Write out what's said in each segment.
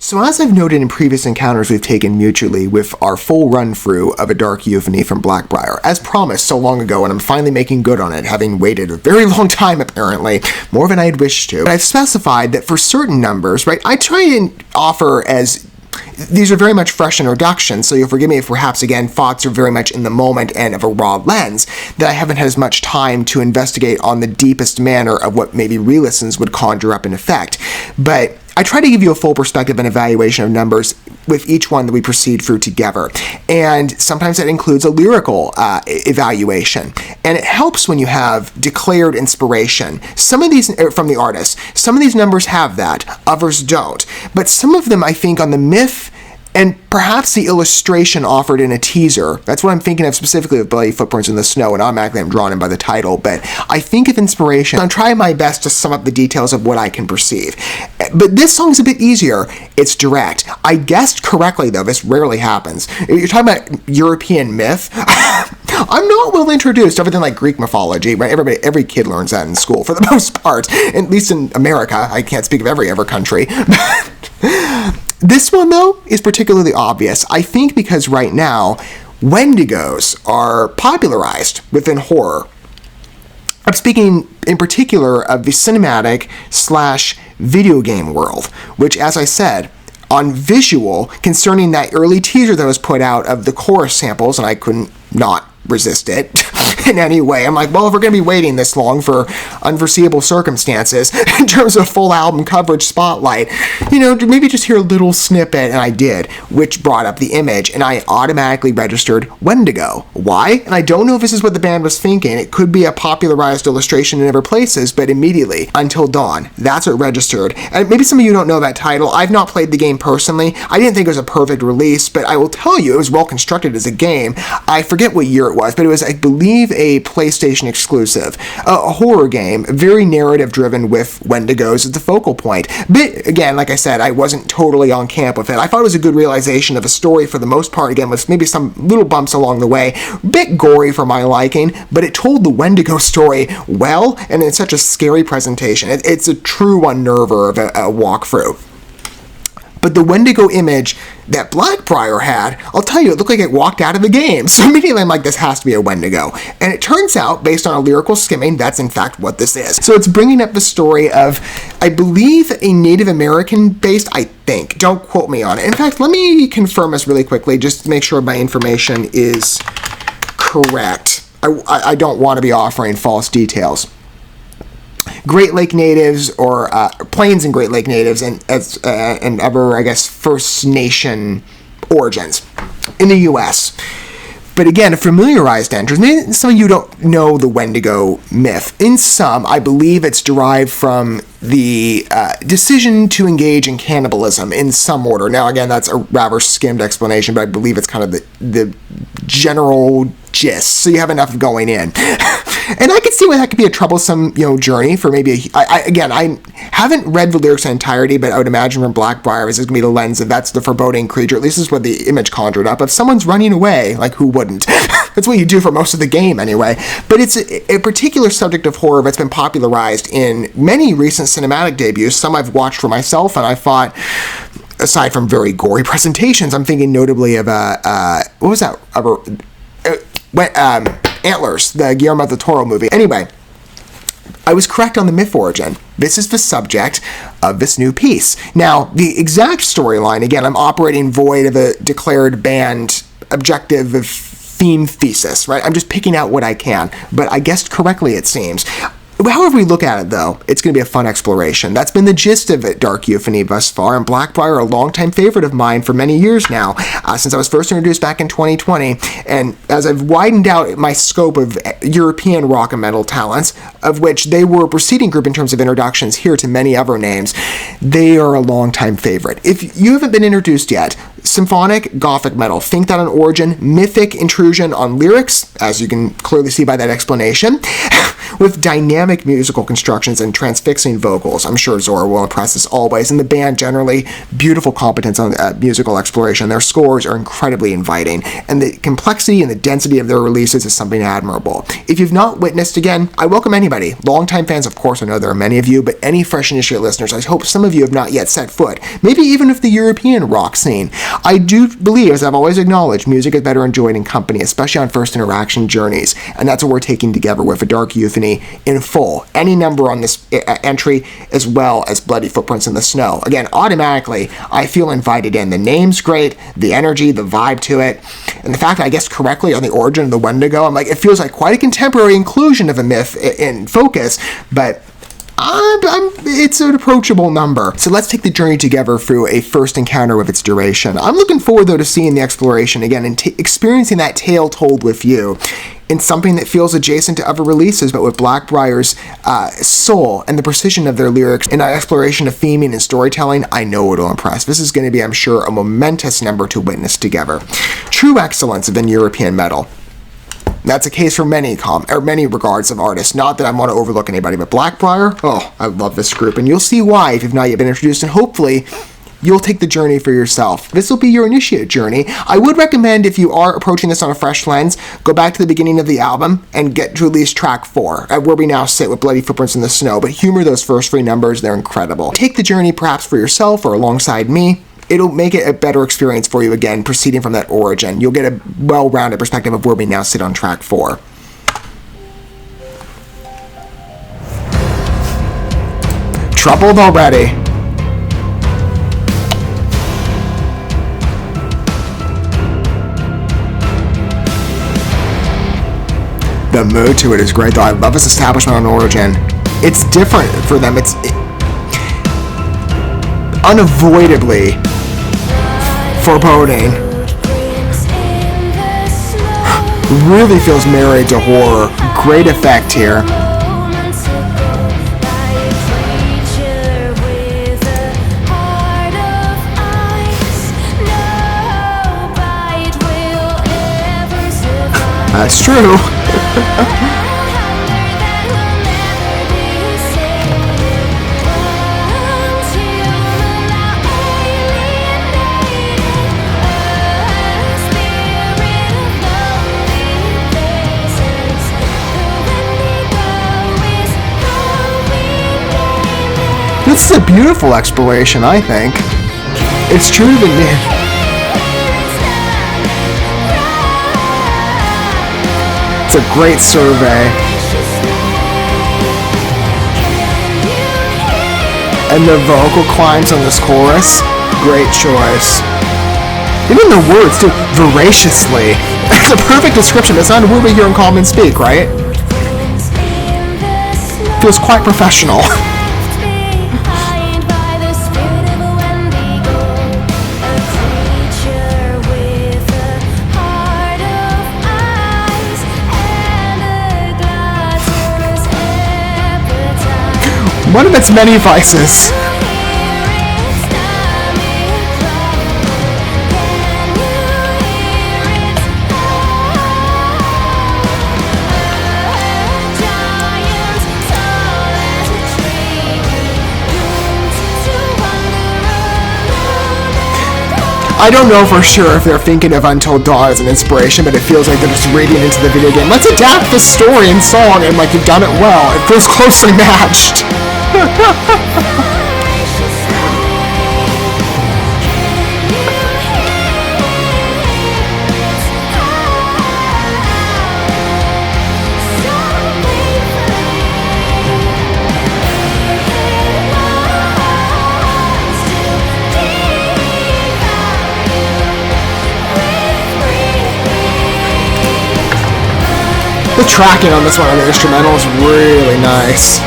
So as I've noted in previous encounters we've taken mutually with our full run-through of A Dark Euphony from BLACKBRIAR, as promised so long ago, and I'm finally making good on it, having waited a very long time apparently, more than I'd wished to, but I've specified that for certain numbers, right, I try and offer as these are very much fresh introductions, so you'll forgive me if perhaps, again, thoughts are very much in the moment and of a raw lens, that I haven't had as much time to investigate on the deepest manner of what maybe re-listens would conjure up in effect. But I try to give you a full perspective and evaluation of numbers with each one that we proceed through together. And sometimes that includes a lyrical evaluation. And it helps when you have declared inspiration. Some of these, from the artist, some of these numbers have that, others don't. But some of them, I think, on the myth and perhaps the illustration offered in a teaser. That's what I'm thinking of specifically with Bloody Footprints in the Snow, and automatically I'm drawn in by the title. But I think of inspiration. I'm trying my best to sum up the details of what I can perceive. But this song's a bit easier. It's direct. I guessed correctly, though. This rarely happens. You're talking about European myth. I'm not well introduced to everything like Greek mythology, right? Every kid learns that in school, for the most part. At least in America. I can't speak of every other country. This one, though, is particularly obvious, I think because right now, Wendigos are popularized within horror. I'm speaking in particular of the cinematic/video game world, which, as I said, on visual, concerning that early teaser that was put out of the chorus samples, and I couldn't not resist it in any way. I'm like, well, if we're going to be waiting this long for unforeseeable circumstances in terms of full album coverage spotlight, maybe just hear a little snippet, and I did, which brought up the image, and I automatically registered Wendigo. Why? And I don't know if this is what the band was thinking. It could be a popularized illustration in other places, but immediately, Until Dawn, that's what registered. And maybe some of you don't know that title. I've not played the game personally. I didn't think it was a perfect release, but I will tell you, it was well constructed as a game. I forget what year it was, but it was, I believe, a PlayStation exclusive. A horror game, very narrative driven with Wendigos as the focal point. But again, like I said, I wasn't totally on camp with it. I thought it was a good realization of a story for the most part, again, with maybe some little bumps along the way. Bit gory for my liking, but it told the Wendigo story well, and in such a scary presentation. It's a true unnerver of a walkthrough. But the Wendigo image that BLACKBRIAR had, I'll tell you, it looked like it walked out of the game. So immediately I'm like, this has to be a Wendigo. And it turns out, based on a lyrical skimming, that's in fact what this is. So it's bringing up the story of, I believe, a Native American-based, I think. Don't quote me on it. In fact, let me confirm this really quickly, just to make sure my information is correct. I don't want to be offering false details. Great Lake Natives, or Plains and Great Lake Natives, and other, I guess, First Nation origins in the U.S. But again, a familiarized entrance. Maybe some of you don't know the Wendigo myth. In some, I believe it's derived from the decision to engage in cannibalism in some order. Now, again, that's a rather skimmed explanation, but I believe it's kind of the general gist, so you have enough going in. And I could see why that could be a troublesome, journey for maybe I haven't read the lyrics in entirety, but I would imagine from BLACKBRIAR this is going to be the lens of that's the foreboding creature. At least this is what the image conjured up. If someone's running away, like who wouldn't? That's what you do for most of the game anyway. But it's a particular subject of horror that's been popularized in many recent cinematic debuts. Some I've watched for myself, and I thought, aside from very gory presentations, I'm thinking notably of what was that? Antlers, the Guillermo del Toro movie. Anyway, I was correct on the myth origin. This is the subject of this new piece. Now, the exact storyline, again, I'm operating void of a declared band objective of theme thesis, right? I'm just picking out what I can, but I guessed correctly, it seems. However we look at it, though, it's going to be a fun exploration. That's been the gist of it, Dark Euphony thus far, and BLACKBRIAR, a longtime favorite of mine for many years now, since I was first introduced back in 2020. And as I've widened out my scope of European rock and metal talents, of which they were a preceding group in terms of introductions here to many other names, they are a longtime favorite. If you haven't been introduced yet, symphonic Gothic metal. Think that on origin. Mythic intrusion on lyrics, as you can clearly see by that explanation, with dynamic musical constructions and transfixing vocals. I'm sure Zora will impress us always. And the band generally, beautiful competence on musical exploration. Their scores are incredibly inviting, and the complexity and the density of their releases is something admirable. If you've not witnessed, again, I welcome anybody. Longtime fans, of course, I know there are many of you, but any fresh initiate listeners, I hope some of you have not yet set foot, maybe even with the European rock scene. I do believe, as I've always acknowledged, music is better enjoyed in company, especially on first interaction journeys, and that's what we're taking together with A Dark Euphony in full. Any number on this entry, as well as Bloody Footprints in the Snow. Again, automatically, I feel invited in. The name's great, the energy, the vibe to it, and the fact that I guessed correctly on the origin of the Wendigo, I'm like, it feels like quite a contemporary inclusion of a myth in focus, but it's an approachable number. So let's take the journey together through a first encounter with its duration. I'm looking forward, though, to seeing the exploration again and experiencing that tale told with you in something that feels adjacent to other releases, but with BLACKBRIAR's soul and the precision of their lyrics and our exploration of theming and storytelling. I know it'll impress. This is going to be, I'm sure, a momentous number to witness together. True excellence within European metal. That's a case for many regards of artists. Not that I want to overlook anybody, but BLACKBRIAR, oh, I love this group, and you'll see why if you've not yet been introduced, and hopefully you'll take the journey for yourself. This will be your initiate journey. I would recommend, if you are approaching this on a fresh lens, go back to the beginning of the album and get to at least track 4, where we now sit with Bloody Footprints in the Snow, but humor those first 3 numbers, they're incredible. Take the journey perhaps for yourself or alongside me. It'll make it a better experience for you again, proceeding from that origin. You'll get a well-rounded perspective of where we now sit on track 4. Troubled already. The mood to it is great, though. I love this establishment on origin. It's different for them. It's unavoidably foreboding. Really feels married to horror. Great effect here. That's true. This is a beautiful exploration, I think. It's true to the It's a great survey. And the vocal climbs on this chorus, great choice. Even the words, too, voraciously. It's a perfect description. It's not a word we hear in common speak, right? Feels quite professional. One of its many vices. I don't know for sure if they're thinking of Until Dawn as an inspiration, but it feels like they're just reading into the video game. Let's adapt the story and song, and like you've done it well. It feels closely matched. The tracking on this one on the instrumental is really nice.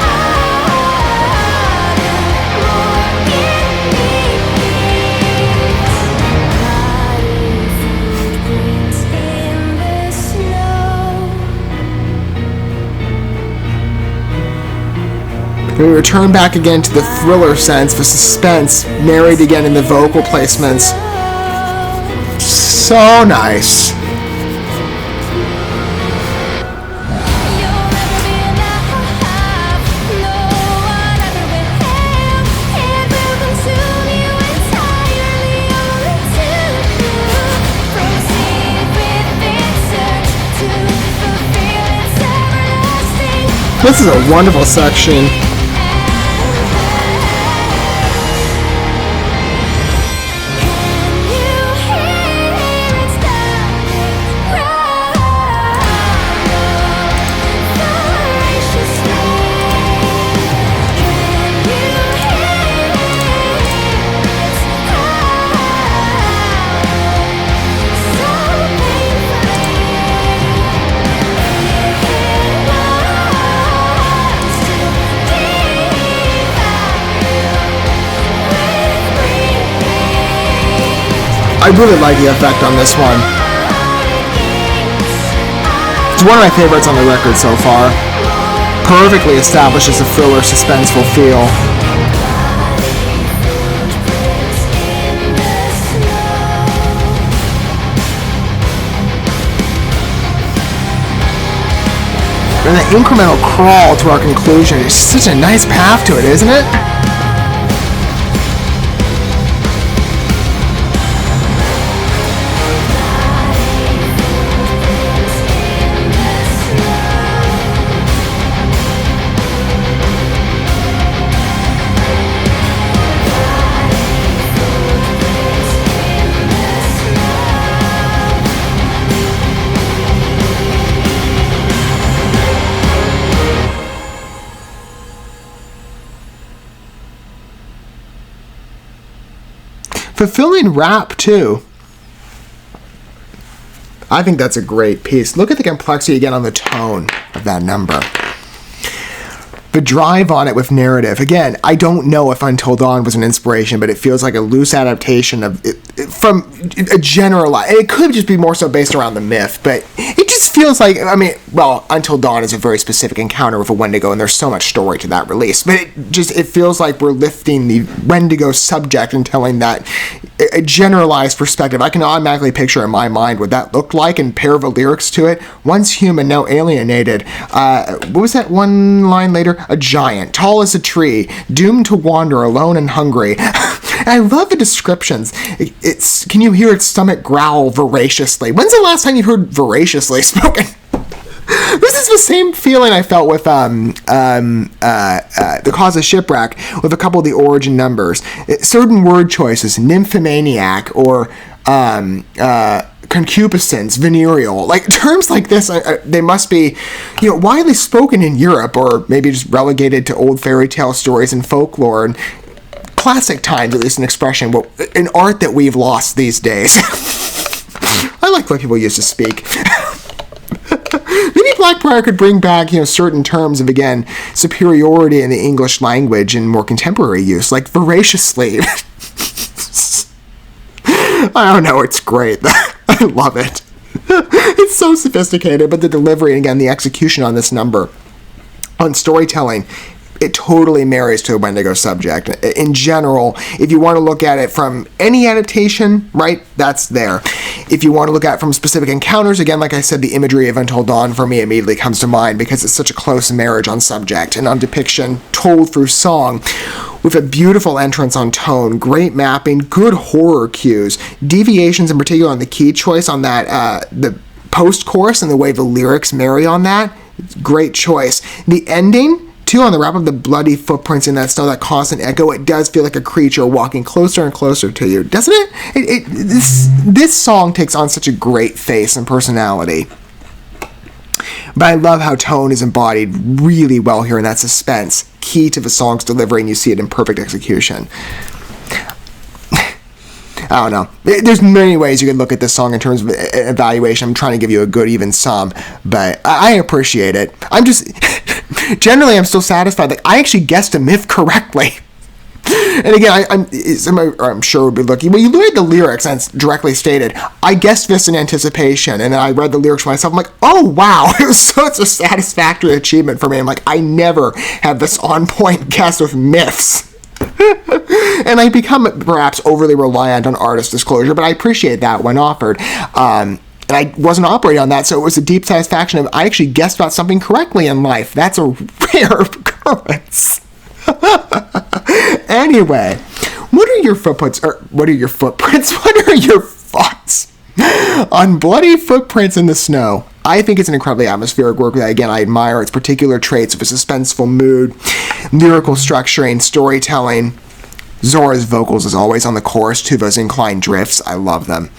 We return back again to the thriller sense, the suspense, married again in the vocal placements. So nice. This is a wonderful section. I really like the effect on this one. It's one of my favorites on the record so far. Perfectly establishes a thriller, suspenseful feel. And the incremental crawl to our conclusion is such a nice path to it, isn't it? Fulfilling rap, too. I think that's a great piece. Look at the complexity again on the tone of that number. The drive on it with narrative. Again, I don't know if Until Dawn was an inspiration, but it feels like a loose adaptation of it from a generalized. It could just be more so based around the myth, but it just feels like, I mean, well, Until Dawn is a very specific encounter with a Wendigo, and there's so much story to that release, but it feels like we're lifting the Wendigo subject and telling that a generalized perspective. I can automatically picture in my mind what that looked like and pair the lyrics to it. Once human, now alienated. What was that one line later? A giant, tall as a tree, doomed to wander alone and hungry. I love the descriptions. Can you hear its stomach growl voraciously? When's the last time you heard voraciously spoken? This is the same feeling I felt with The Cause of Shipwreck with a couple of the origin numbers. Certain word choices, nymphomaniac or concupiscence, venereal, like terms like this, they must be, widely spoken in Europe, or maybe just relegated to old fairy tale stories and folklore and classic times, at least an expression, an art that we've lost these days. I like the way people used to speak. Maybe BLACKBRIAR could bring back, certain terms of, again, superiority in the English language and more contemporary use, like voraciously. I don't know, it's great. I love it. It's so sophisticated, but the delivery and, again, the execution on this number, on storytelling, it totally marries to a Wendigo subject. In general, if you want to look at it from any adaptation, right, that's there. If you want to look at it from specific encounters, again, like I said, the imagery of Until Dawn for me immediately comes to mind because it's such a close marriage on subject and on depiction told through song with a beautiful entrance on tone, great mapping, good horror cues, deviations in particular on the key choice on that, the post-chorus and the way the lyrics marry on that, great choice. The ending, too, on the wrap of the bloody footprints in that snow, that constant echo, it does feel like a creature walking closer and closer to you, doesn't it? This song takes on such a great face and personality. But I love how tone is embodied really well here in that suspense, key to the song's delivery, and you see it in perfect execution. I don't know. There's many ways you could look at this song in terms of evaluation. I'm trying to give you a good even sum, but I appreciate it. Generally, I'm still satisfied that I actually guessed a myth correctly. And again, I'm sure would be looking. When you look at the lyrics, and it's directly stated, I guessed this in anticipation, and then I read the lyrics for myself. I'm like, oh wow, it was such a satisfactory achievement for me. I'm like, I never had this on point guess with myths. And I become perhaps overly reliant on artist disclosure, but I appreciate that when offered. And I wasn't operating on that, so it was a deep satisfaction of I actually guessed about something correctly in life. That's a rare occurrence. Anyway, what are your footprints? What are your thoughts on Bloody Footprints in the Snow? I think it's an incredibly atmospheric work that, again, I admire its particular traits of a suspenseful mood, lyrical structuring, storytelling. Zora's vocals, as always, on the chorus, Tuva's inclined drifts. I love them.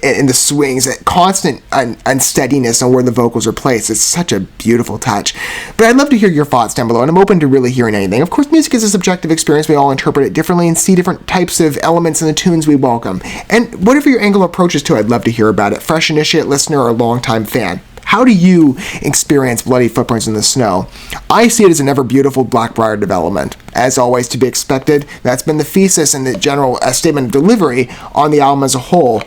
And the swings, constant unsteadiness on where the vocals are placed. It's such a beautiful touch. But I'd love to hear your thoughts down below, and I'm open to really hearing anything. Of course, music is a subjective experience. We all interpret it differently and see different types of elements in the tunes we welcome. And whatever your angle approach is to, I'd love to hear about it. Fresh initiate listener or longtime fan. How do you experience Bloody Footprints in the Snow? I see it as an ever beautiful BLACKBRIAR development. As always, to be expected, that's been the thesis and the general statement of delivery on the album as a whole.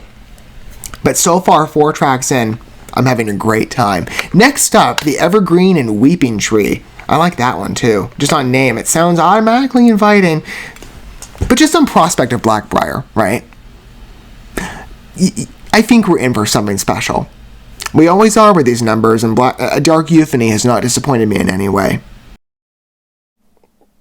But so far, 4 tracks in, I'm having a great time. Next up, The Evergreen and Weeping Tree. I like that one too. Just on name, it sounds automatically inviting. But just on prospect of BLACKBRIAR, right? I think we're in for something special. We always are with these numbers, and A Dark Euphony has not disappointed me in any way.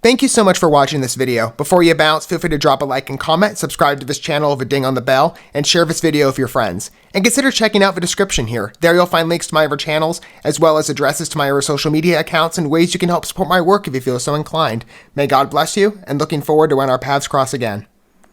Thank you so much for watching this video. Before you bounce, feel free to drop a like and comment, subscribe to this channel with a ding on the bell, and share this video with your friends. And consider checking out the description here. There you'll find links to my other channels, as well as addresses to my other social media accounts and ways you can help support my work if you feel so inclined. May God bless you, and looking forward to when our paths cross again.